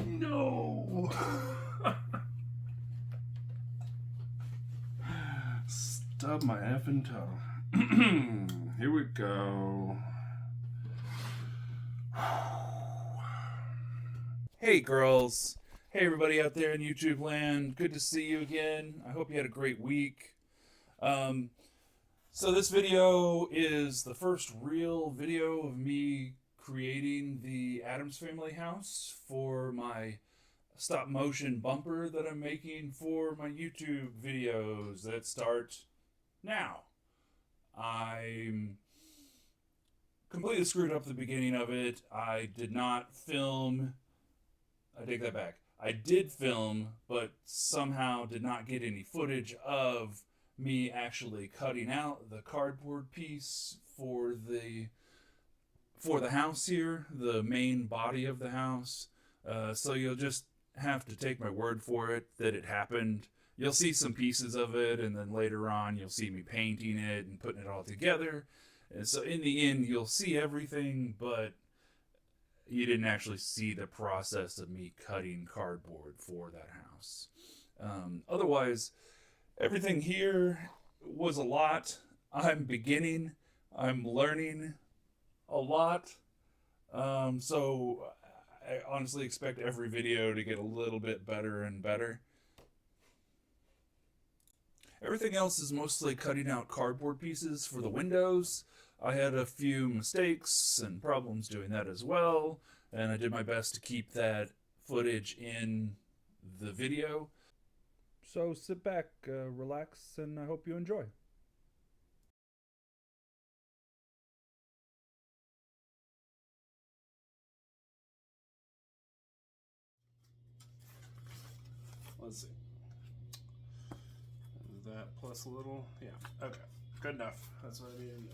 No! Stub my effing toe. Here we go. Hey girls. Hey everybody out there in YouTube land. Good to see you again. I hope you had a great week. So this video is the first real video of me creating the Addams Family house for my stop motion bumper that I'm making for my YouTube videos that start now. I completely screwed up the beginning of it. I did not film. I take that back. I did film, but somehow did not get any footage of me actually cutting out the cardboard piece for the house here, the main body of the house. So you'll just have to take my word for it that it happened. You'll see some pieces of it, and then later on you'll see me painting it and putting it all together. And so in the end you'll see everything, but you didn't actually see the process of me cutting cardboard for that house. Otherwise, everything here was a lot. I'm beginning. I'm learning a lot. So I honestly expect every video to get a little bit better and better. Everything else is mostly cutting out cardboard pieces for the windows. I had a few mistakes and problems doing that as well, and I did my best to keep that footage in the video. So sit back, relax, and I hope you enjoy. Let's see. Is that plus a little? Yeah. Okay. Good enough. That's what I needed.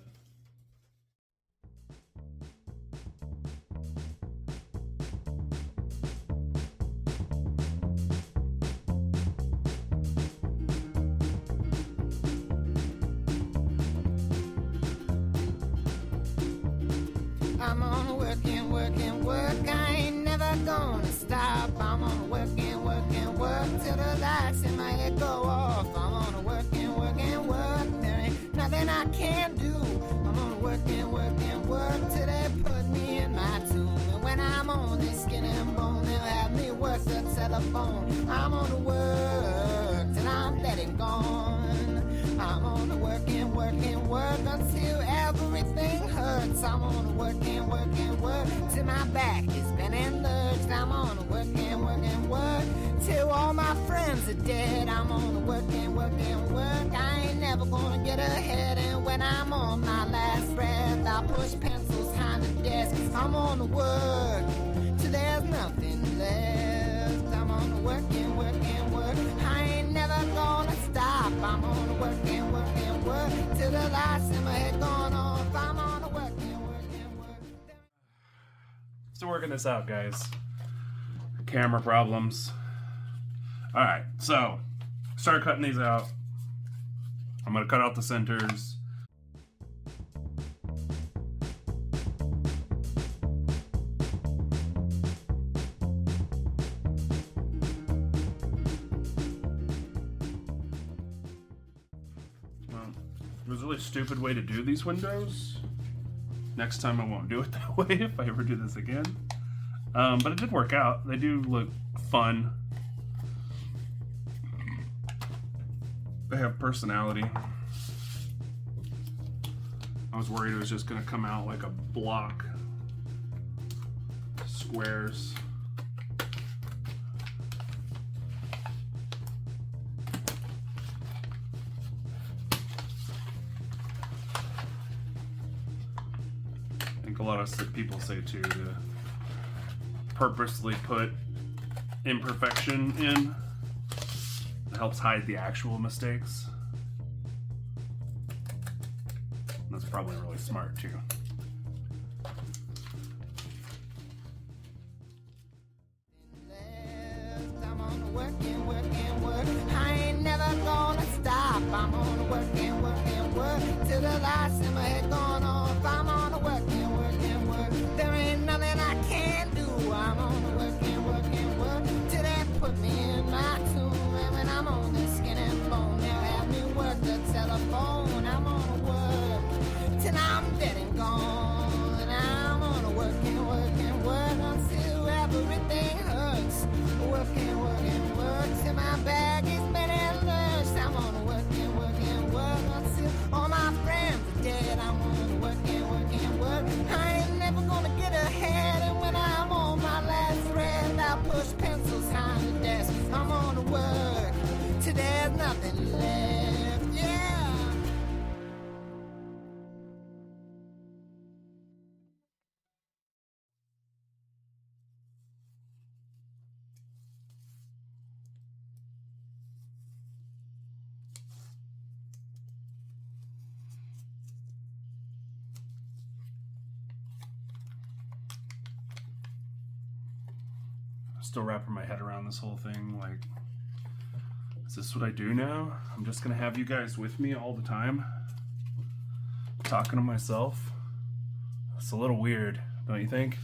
I'm on working, working, work. I ain't never gonna stop. I'm on working, working, work till the lights in my head go off. I'm on working, working, work. There ain't nothing I can do. I'm on working, working, work till they put me in my tomb. And when I'm on this skin and bone, they'll have me work the telephone. I'm on the work till I'm dead and gone. I'm on the working, working, work until everything hurts. I'm on the working, working, work till my back is bent and lurched. I'm on the working, working, work till all my friends are dead. I'm on the working, working, work. I ain't never gonna get ahead. And when I'm on my last breath, I'll push pencils behind the desk. I'm on the work till there's nothing left. I'm on the working, working, work. I ain't never gonna stop. I'm on the working, working, work till the lights in my head gone off. I'm on the working, working, work. Still working this out, guys. Camera problems. Alright, so start cutting these out. I'm gonna cut out the centers. It was a really stupid way to do these windows. Next time I won't do it that way if I ever do this again. But it did work out. They do look fun. They have personality. I was worried it was just going to come out like a block. Squares. I think a lot of people say too to purposely put imperfection in. It helps hide the actual mistakes. That's probably really smart too. I'm on working, working, work. I ain't never gonna stop. I'm on working, working, work till the lights in my head gone off. I'm on working, working, work. There ain't nothing I can do. I'm on working, working, Still wrapping my head around this whole thing. Like, is this what I do now? I'm just gonna have you guys with me all the time, talking to myself. It's a little weird, don't you think?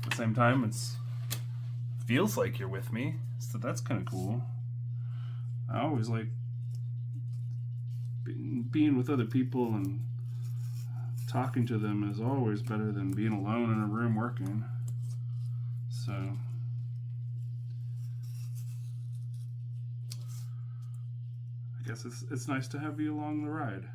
At the same time, it feels like you're with me, so that's kind of cool. I always like being with other people, and talking to them is always better than being alone in a room working. So I guess it's nice to have you along the ride.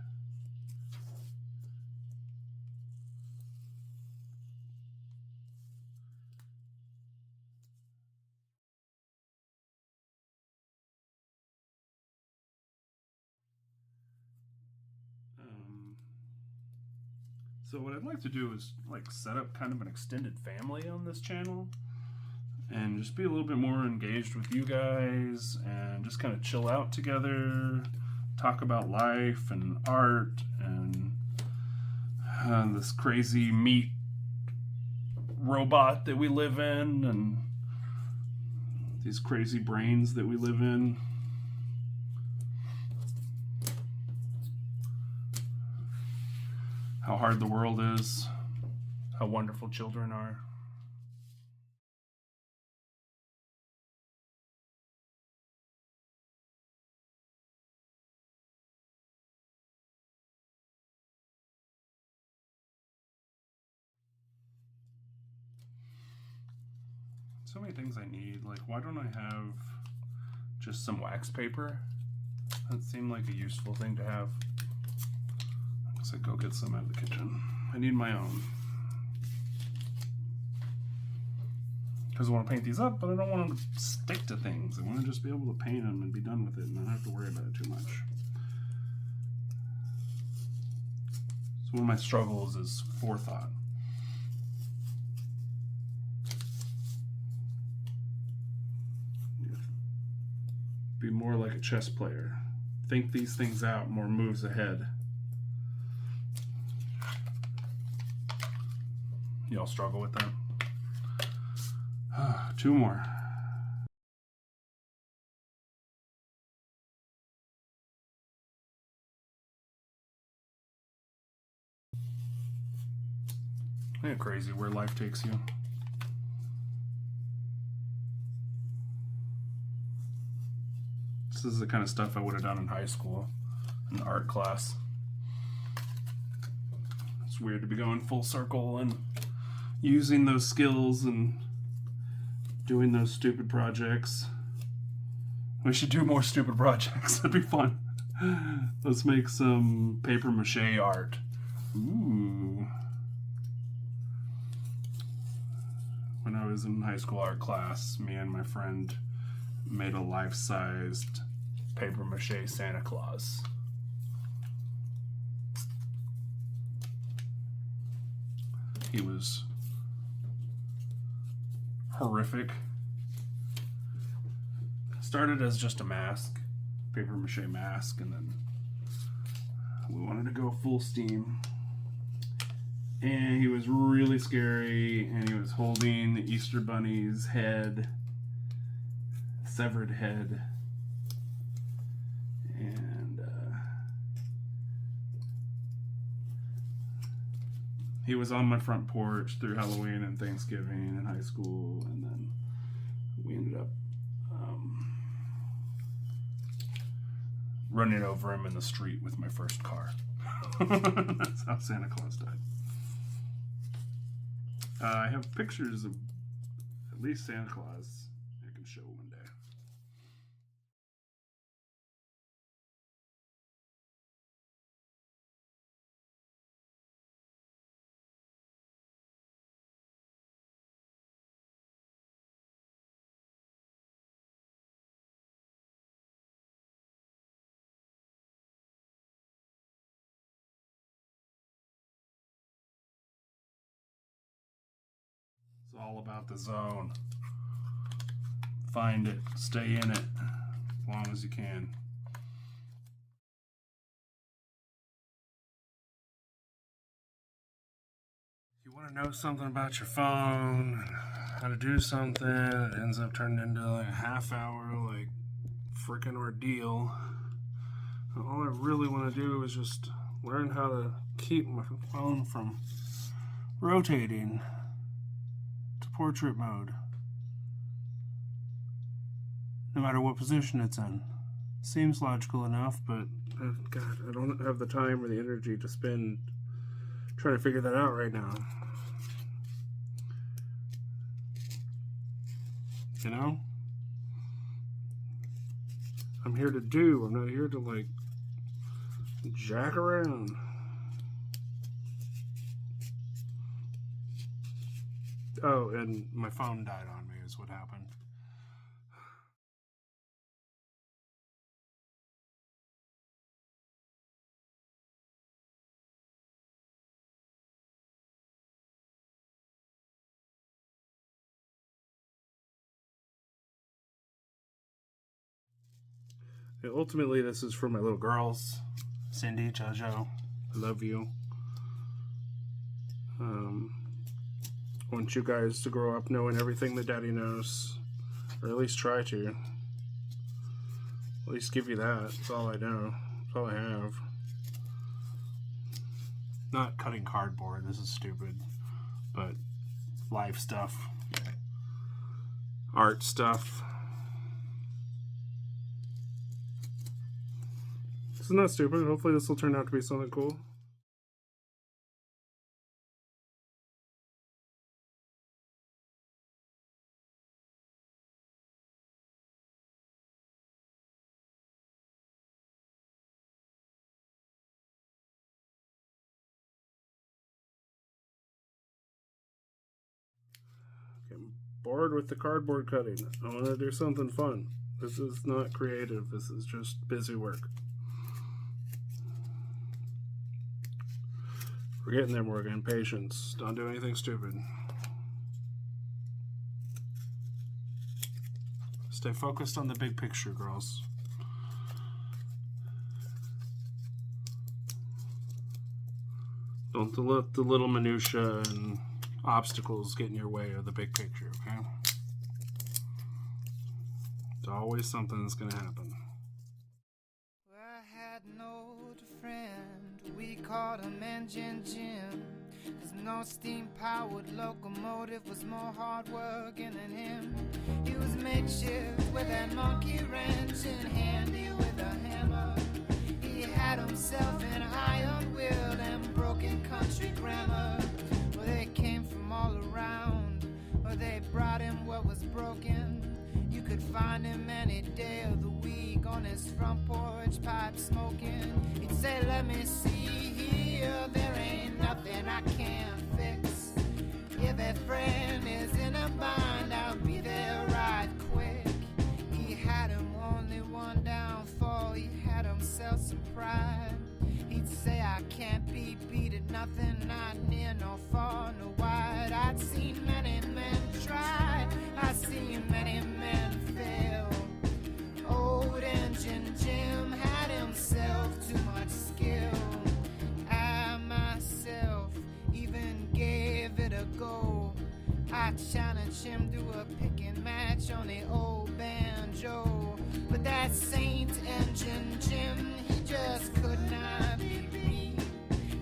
So what I'd like to do is like set up kind of an extended family on this channel and just be a little bit more engaged with you guys and just kind of chill out together, talk about life and art and this crazy meat robot that we live in and these crazy brains that we live in. How hard the world is, how wonderful children are. So many things I need. Like, why don't I have just some wax paper? That seemed like a useful thing to have. So go get some out of the kitchen. I need my own. Because I want to paint these up, but I don't want them to stick to things. I want to just be able to paint them and be done with it and not have to worry about it too much. So one of my struggles is forethought. Be more like a chess player. Think these things out, more moves ahead. Y'all struggle with that? 2 more. Isn't it crazy where life takes you? This is the kind of stuff I would have done in high school, in art class. It's weird to be going full circle and using those skills and doing those stupid projects. We should do more stupid projects. That'd be fun. Let's make some paper mache art. Ooh. When I was in high school art class, me and my friend made a life-sized paper mache Santa Claus. He was horrific. Started as just a mask, paper mache mask, and then we wanted to go full steam. And he was really scary, and he was holding the Easter Bunny's head, severed head, and he was on my front porch through Halloween and Thanksgiving in high school, and then we ended up running over him in the street with my first car. That's how Santa Claus died. I have pictures of at least Santa Claus I can show one day. It's all about the zone. Find it, stay in it as long as you can. If you want want to know something about your phone, how to do something. It ends up turning into like a half-hour, like, freaking ordeal. And all I really want to do is just learn how to keep my phone from rotating to portrait mode, no matter what position it's in. Seems logical enough, but God, I don't have the time or the energy to spend trying to figure that out right now. You know? I'm here to do. I'm not here to, like, jack around. Oh, and my phone died on me is what happened. And ultimately, this is for my little girls. Cindy, Jojo, I love you. I want you guys to grow up knowing everything that Daddy knows. Or at least try to. At least give you that. That's all I know. That's all I have. Not cutting cardboard. This is stupid. But life stuff. Art stuff. This is not stupid. Hopefully this will turn out to be something cool. I'm bored with the cardboard cutting. I want to do something fun. This is not creative. This is just busy work. We're getting there, Morgan. Patience. Don't do anything stupid. Stay focused on the big picture, girls. Don't let the little minutia and obstacles get in your way of the big picture, okay? There's always something that's gonna happen. Well, I had an old friend, we called him Engine Jim. 'Cause no steam-powered locomotive was more hard-working than him. He was makeshift with that monkey wrench and handy with a hammer. He had himself an iron wheel and broken country grammar. Well, they came from all around, or they brought him what was broken. You could find him any day of the week on his front porch, pipe smoking. He'd say, let me see here, there ain't nothing I can't fix. If a friend is in a bind, I'll be there right quick. He had him only one downfall, he had himself some pride. He'd say, I can't be beat at nothing, not near, nor far, nor wide. I'd seen many men try, I'd seen many men fail. Old Engine Jim had himself too much skill. I myself even gave it a go. I challenged him to a picking match on the old banjo. But that Saint Engine Jim, he just could not be beat.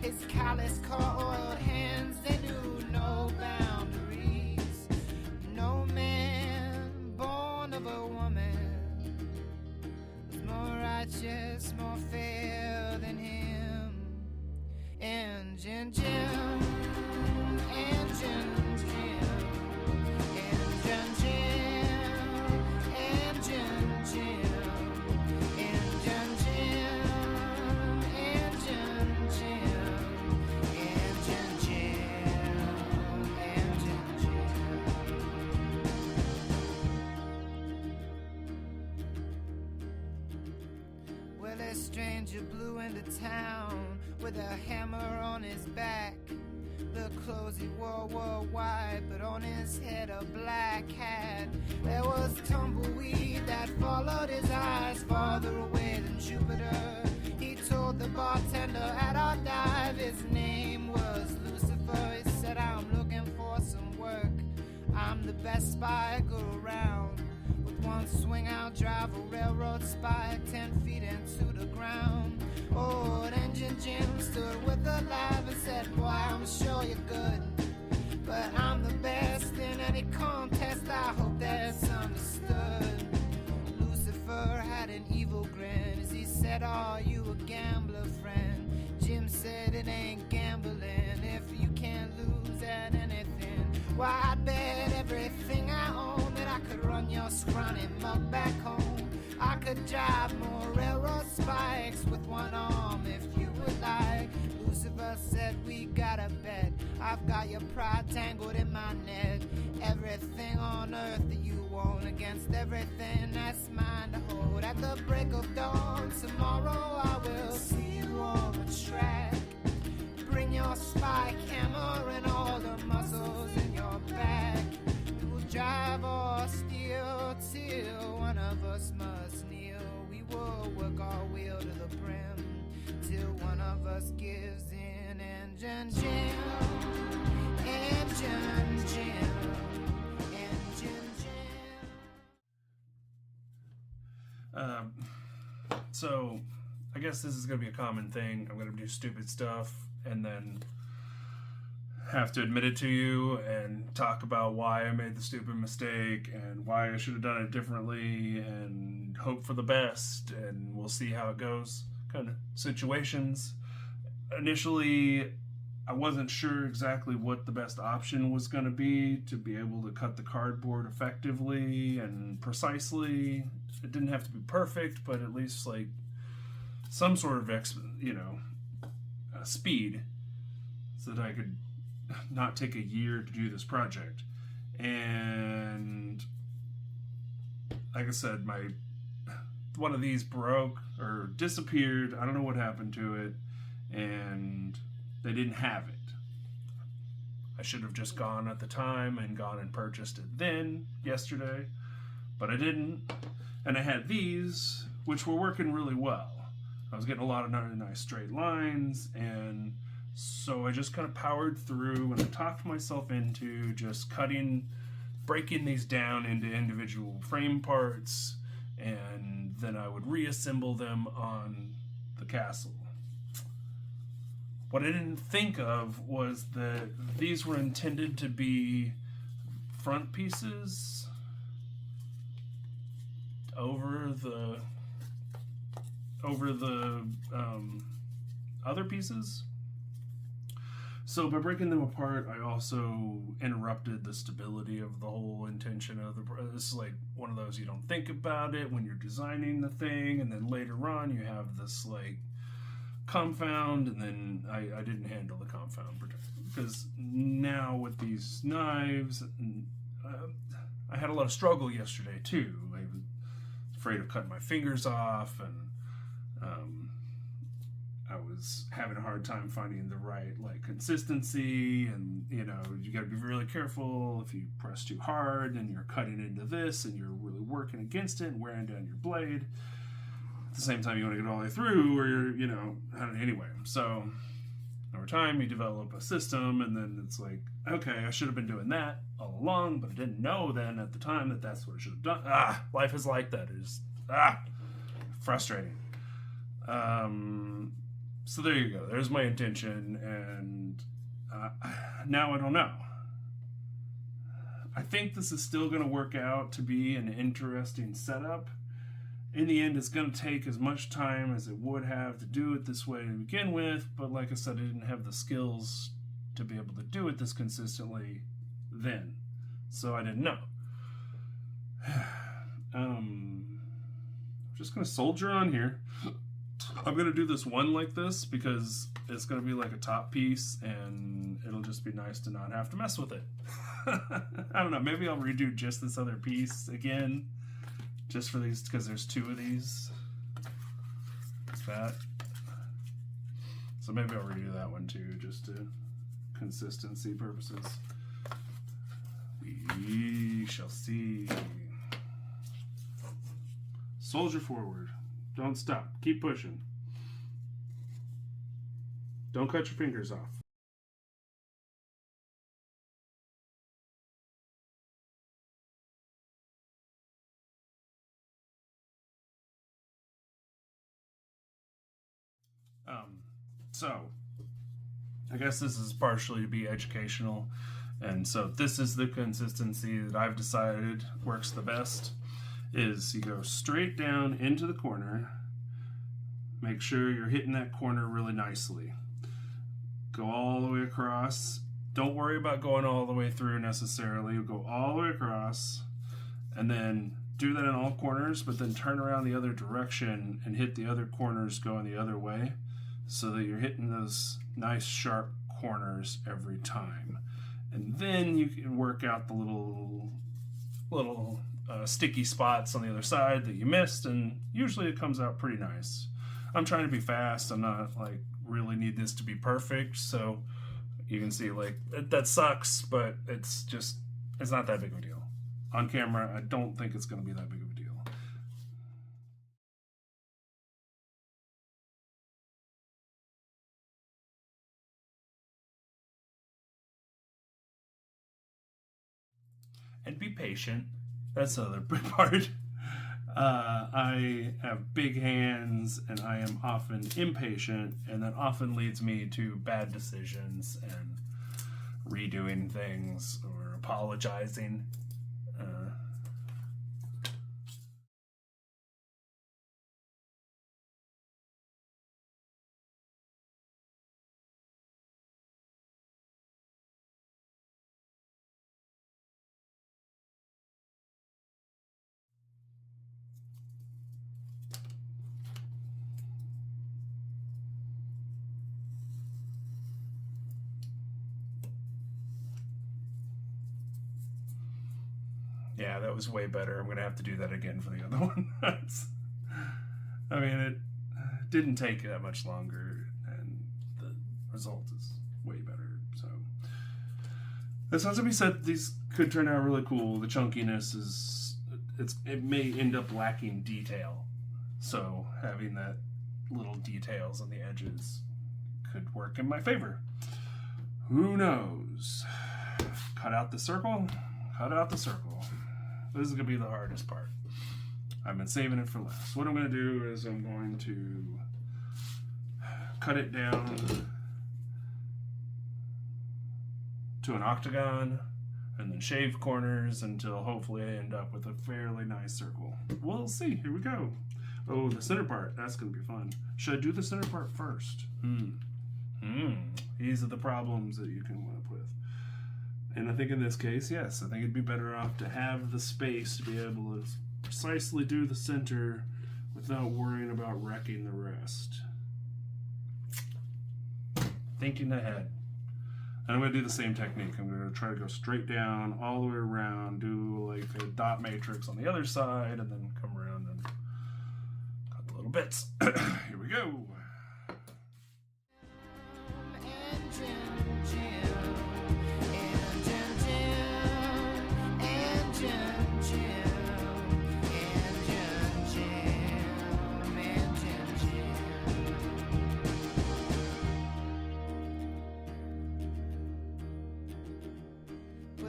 His callous, coiled hands, they knew no boundaries. No man born of a woman was more righteous, more fair than him. Engine Jim, Engine Jim, Engine Jim, Engine Jim, Engine Jim, Engine Jim, Engine Jim, Engine Jim. Well, a stranger blew into town with a hammer on his back. The clothes he wore were white, but on his head a black hat. There was tumbleweed that followed his eyes farther away than Jupiter. He told the bartender at our dive his name was Lucifer. He said, I'm the best spy go around. With one swing I'll drive a railroad spike 10 feet into the ground. Old engine Jim stood with a laugh and said, boy, I'm sure you're good, but I'm the best in any contest, I hope that's understood. Lucifer had an evil grin as he said, are you a gambler, friend? Jim said, it ain't gambling if you can't lose at anything. Why, I'd bet everything I own that I could run your scrawny mug back home. I could drive more railroad spikes with one arm if you would like. Lucifer said, we got a bet. I've got your pride tangled in my net. Everything on earth that you own against everything that's mine to hold. At the break of dawn tomorrow I will see you on the track. Bring your spike hammer and all the muscles in your back. We will drive or steal till one of us must kneel. We will work our wheel to the brim till one of us gives in. Engine Jim, engine Jim, engine Jim. So I guess this is going to be a common thing. I'm going to do stupid stuff and then have to admit it to you and talk about why I made the stupid mistake and why I should have done it differently and hope for the best, and we'll see how it goes kind of situations. Initially, I wasn't sure exactly what the best option was going to be able to cut the cardboard effectively and precisely. It didn't have to be perfect, but at least like some sort of speed so that I could not take a year to do this project. And like I said, one of these broke or disappeared. I don't know what happened to it, and they didn't have it. I should have just gone at the time and gone and purchased it then, yesterday, but I didn't. And I had these, which were working really well. I was getting a lot of nice straight lines, and so I just kind of powered through, and I talked myself into just breaking these down into individual frame parts, and then I would reassemble them on the castle. What I didn't think of was that these were intended to be front pieces over the other pieces. So by breaking them apart, I also interrupted the stability of the whole intention of this is like one of those you don't think about it when you're designing the thing, and then later on you have this like confound, and then I didn't handle the confound because now with these knives, I had a lot of struggle yesterday too. I was afraid of cutting my fingers off, and I was having a hard time finding the right like consistency, and you got to be really careful. If you press too hard, then you're cutting into this, and you're really working against it and wearing down your blade. At the same time, you want to get all the way through, or anyway. So over time, you develop a system, and then it's like, okay, I should have been doing that all along, but I didn't know then at the time that that's what I should have done. Life is like that. It's frustrating. So there you go. There's my intention, and now I don't know. I think this is still going to work out to be an interesting setup. In the end, it's going to take as much time as it would have to do it this way to begin with, but like I said, I didn't have the skills to be able to do it this consistently then, so I didn't know. I'm just going to soldier on here. I'm going to do this one like this because it's going to be like a top piece, and it'll just be nice to not have to mess with it. I don't know, maybe I'll redo just this other piece again, just for these, because there's two of these. Like that. So maybe I'll redo that one too, just to consistency purposes. We shall see. Soldier forward. Don't stop. Keep pushing. Don't cut your fingers off. So, I guess this is partially to be educational, and so this is the consistency that I've decided works the best, is you go straight down into the corner, make sure you're hitting that corner really nicely. Go all the way across. Don't worry about going all the way through necessarily. Go all the way across, and then do that in all corners, but then turn around the other direction and hit the other corners going the other way, so that you're hitting those nice sharp corners every time. And then you can work out the little sticky spots on the other side that you missed, and usually it comes out pretty nice. I'm trying to be fast. I'm not like really need this to be perfect, so you can see like that sucks, but it's not that big of a deal. On camera, I don't think it's going to be that big of a deal. And be patient. That's the other big part. I have big hands, and I am often impatient, and that often leads me to bad decisions and redoing things or apologizing. Yeah, that was way better. I'm going to have to do that again for the other one. I mean, it didn't take that much longer, and the result is way better. So, that's not to be said, these could turn out really cool. The chunkiness it may end up lacking detail. So, having that little details on the edges could work in my favor. Who knows? Cut out the circle. Cut out the circle. This is going to be the hardest part. I've been saving it for last. What I'm going to do is I'm going to cut it down to an octagon and then shave corners until hopefully I end up with a fairly nice circle. We'll see. Here we go. Oh, the center part. That's going to be fun. Should I do the center part first? These are the problems that you can end up with. And I think in this case, yes, I think it'd be better off to have the space to be able to precisely do the center without worrying about wrecking the rest. Thinking ahead. And I'm going to do the same technique. I'm going to try to go straight down, all the way around, do like a dot matrix on the other side, and then come around and cut the little bits. Here we go.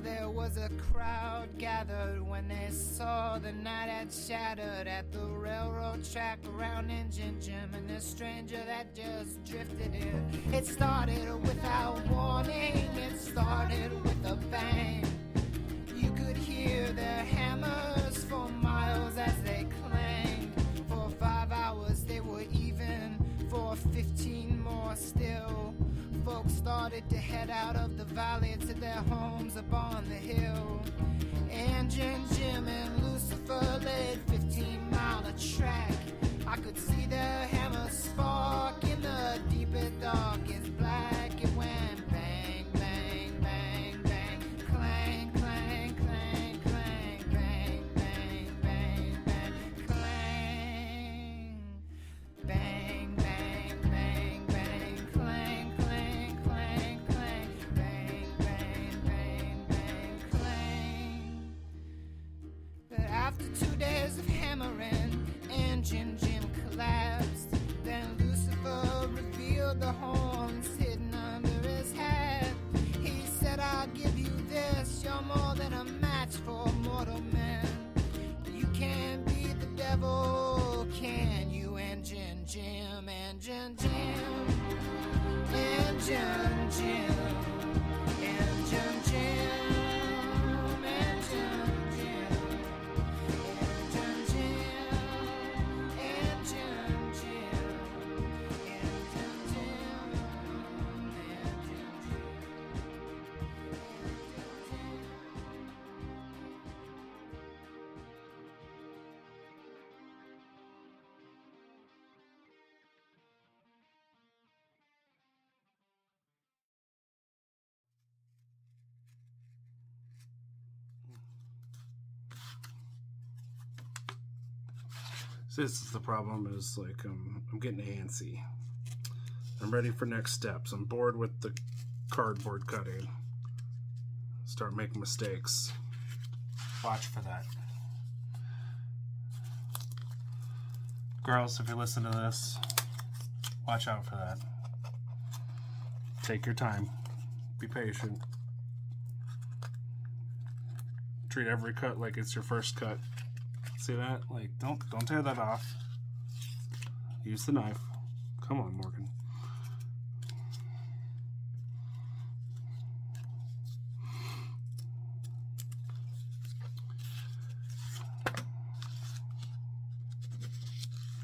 There was a crowd gathered when they saw the night had shattered at the railroad track around Engine Jim, and the stranger that just drifted in. It started without warning, it started with a bang. You could hear their hammers for miles as they clanged. For 5 hours they were even, for 15 more still. Folks started to head out of the valley to their homes upon the hill. Engine Jim and Lucifer laid 15-mile track. I could see their hammers spark in the deepest, darkest black. It went bang, bang, bang, bang, clang, clang, clang, clang, bang, bang, bang, bang, clang, bang, bang, bang, bang, clang, clang, clang, clang, bang, bang, bang, bang, clang. But after 2 days of hammering, Engine Jim collapsed. Then Lucifer revealed the horns hidden under his hat. He said, I'll give you this, you're more than a match for mortal men. You can't beat the devil, can you, Engine Jim, Engine Jim? Engine Jim, Engine Jim, Engine Jim, Engine Jim, Engine Jim, Engine Jim, So this is the problem, is like I'm getting antsy. I'm ready for next steps. I'm bored with the cardboard cutting. Start making mistakes. Watch for that. Girls, if you listen to this, watch out for that. Take your time. Be patient. Treat every cut like it's your first cut. See that? Like, don't tear that off. Use the knife. Come on, Morgan.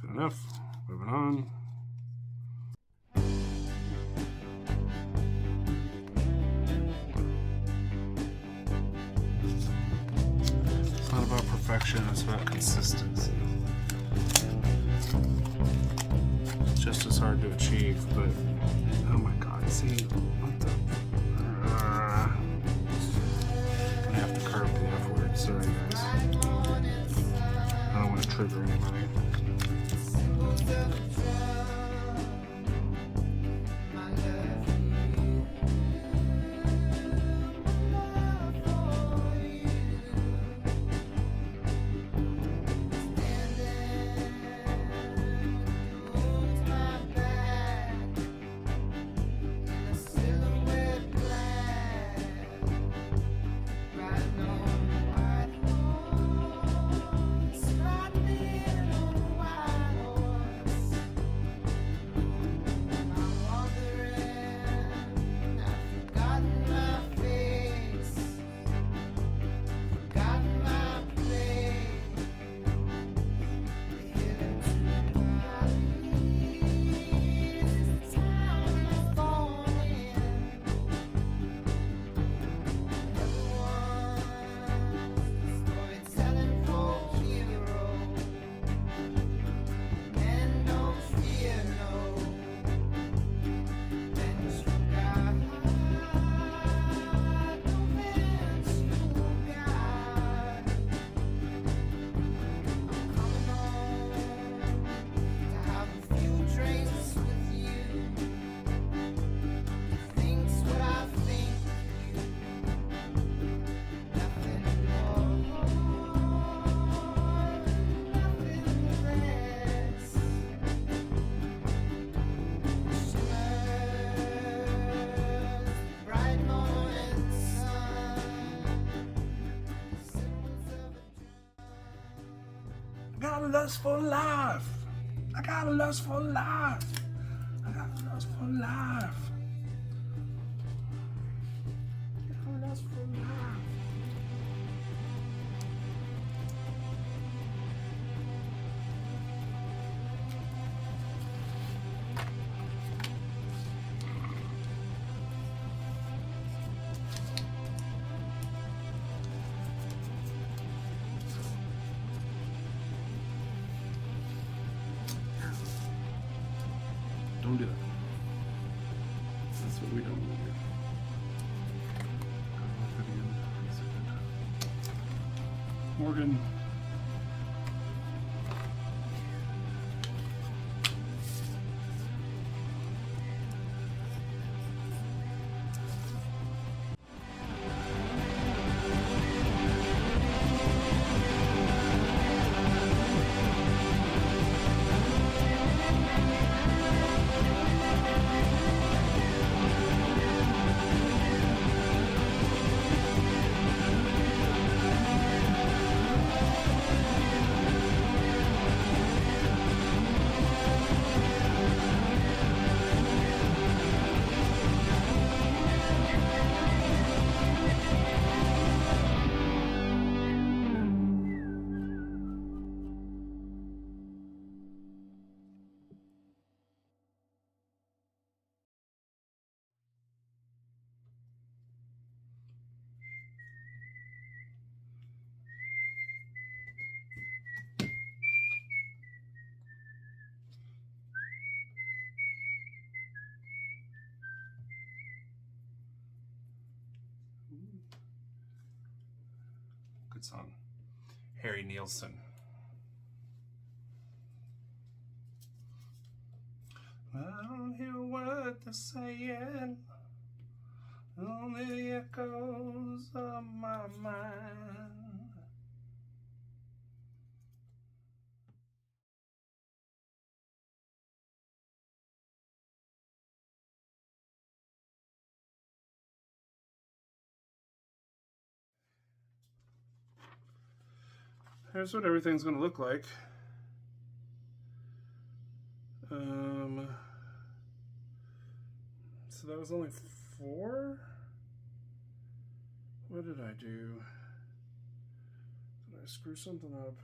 Good enough. Moving on. It's not about perfection, it's about consistency. It's just as hard to achieve, but oh my god, see, what the? I'm gonna have to curb the F word, sorry guys. I don't want to trigger anybody. I got a lust for life. I got a lust for life. I got a lust for life. I got a lust for life. Don't do that. That's what we don't want to do. Morgan. Good song. Harry Nilsson. I don't hear what they're saying, only the echoes of my mind. Here's what everything's going to look like. So that was only 4? What did I do? Did I screw something up?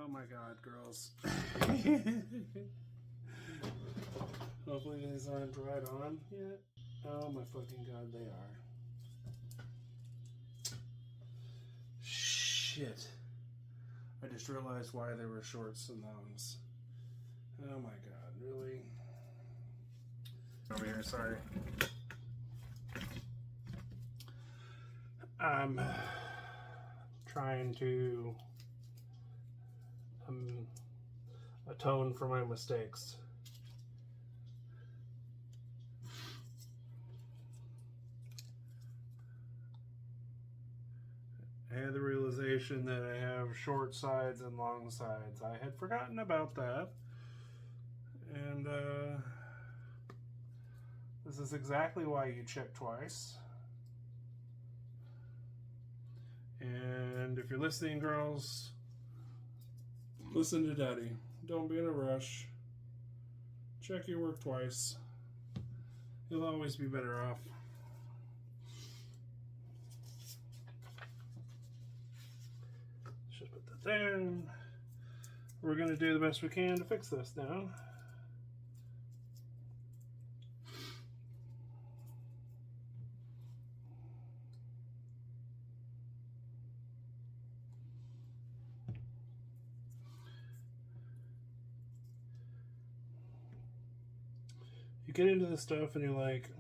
Oh my god, girls. Hopefully these aren't dried on yet. Oh my fucking god, they are. Shit. I just realized why they were shorts and longs. Oh my god, really? Over here, sorry. I'm trying to atone for my mistakes. I had the realization that I have short sides and long sides. I had forgotten about that. And this is exactly why you check twice. And if you're listening, girls, listen to Daddy. Don't be in a rush. Check your work twice. You'll always be better off. Let's just put that there. We're going to do the best we can to fix this now. You get into this stuff and you're like,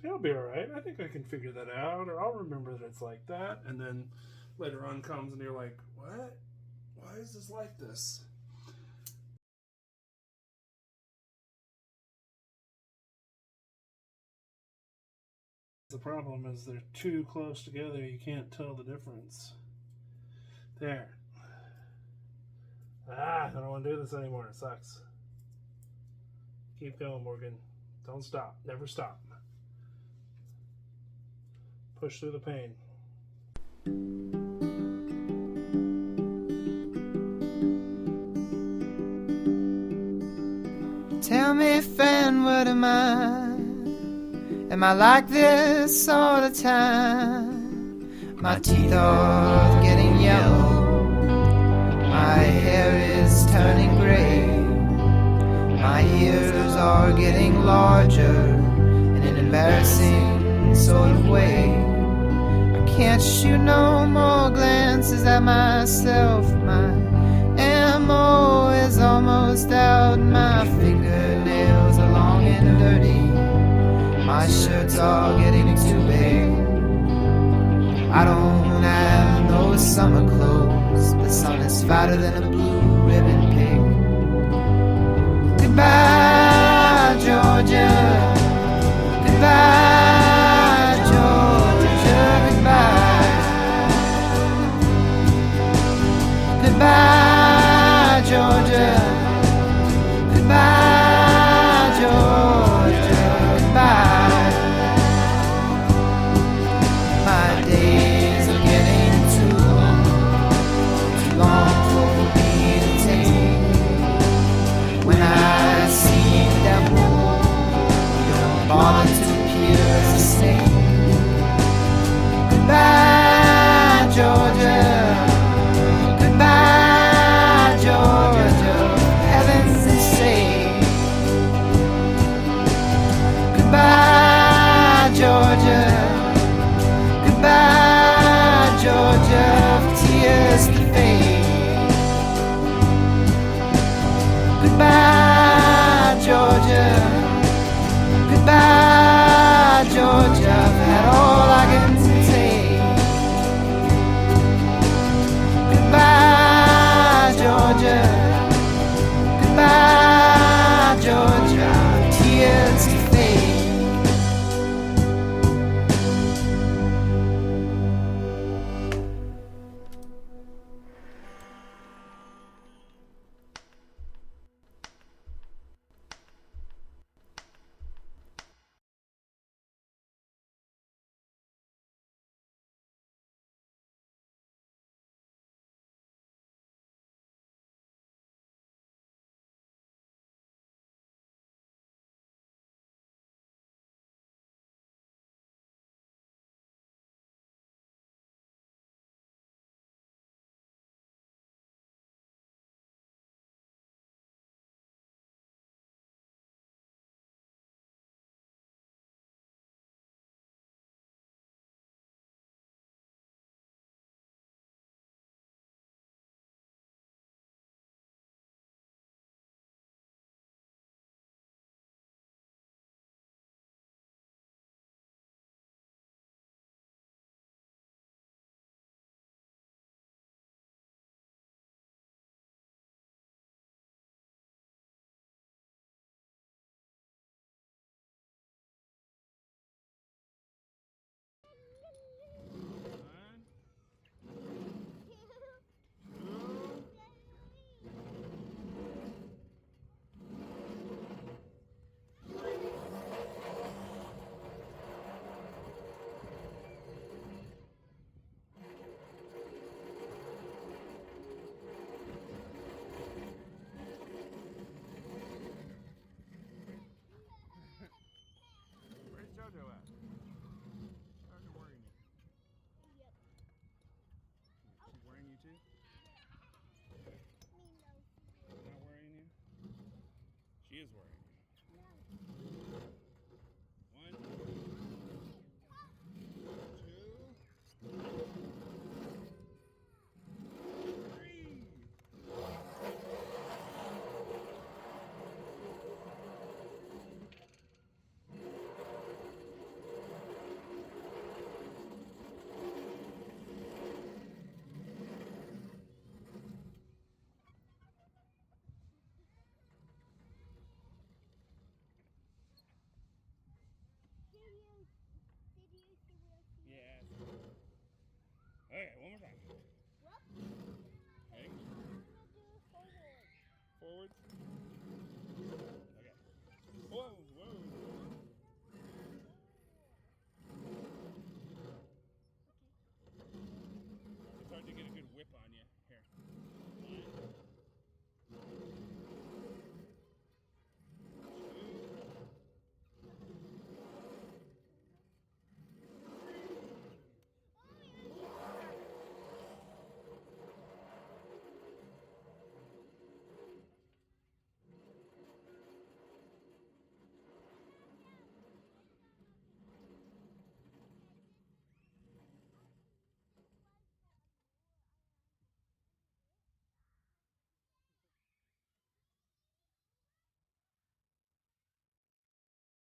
it'll be alright. I think I can figure that out, or I'll remember that it's like that. And then later on comes and you're like, what? Why is this like this? The problem is they're too close together. You can't tell the difference. There. I don't want to do this anymore. It sucks. Keep going, Morgan. Don't stop. Never stop. Push through the pain. Tell me, friend, what am I? Am I like this all the time? My teeth are getting yellow, my hair is turning gray, my ears are getting larger in an embarrassing sort of way. I can't shoot no more glances at myself. My ammo is almost out. My fingernails are long and dirty. My shirts are getting too big. I don't have no summer clothes. The sun is fatter than a blue ribbon pig. Goodbye, Georgia. Goodbye, Georgia. Goodbye. Goodbye, Georgia. Goodbye, Georgia. Goodbye. My days are getting too long for me to take. he is wearing.